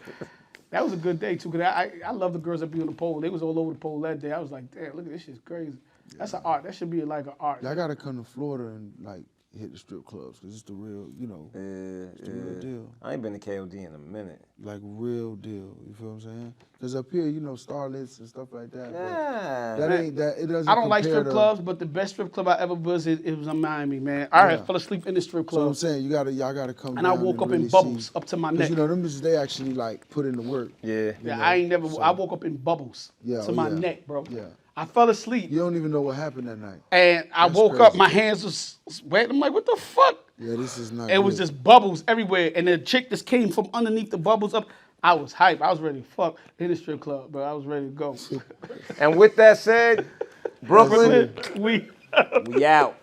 That was a good day too, cause I love the girls that be on the pole. They was all over the pole that day. I was like, damn, look at this shit's crazy. That's an art. That should be like an art. I gotta come to Florida and like hit the strip clubs because it's the real, you know, it's the real deal. I ain't been to KOD in a minute. Like real deal, you feel what I'm saying? Because up here, you know, starlets and stuff like that. Yeah. But that ain't that. It doesn't. I don't like compare strip to- clubs, but the best strip club I ever visited, it was in Miami, man. I fell asleep in the strip So I'm club, saying y'all gotta come. and I down woke up really in bubbles see. up to my 'Cause neck. you know them bitches, they actually like put in the work. Yeah. Yeah, know, I ain't never. so- I woke up in bubbles Yeah, to my yeah, neck, bro. yeah. I fell asleep, You don't even know what happened that night. and I That's woke up. crazy. My hands was wet. I'm like, what the fuck? Yeah, this is not. It was good. just bubbles everywhere, and the chick just came from underneath the bubbles up. I was hype. I was ready to fuck in the strip club, bro. I was ready to go. And with that said, Brooklyn, We we out.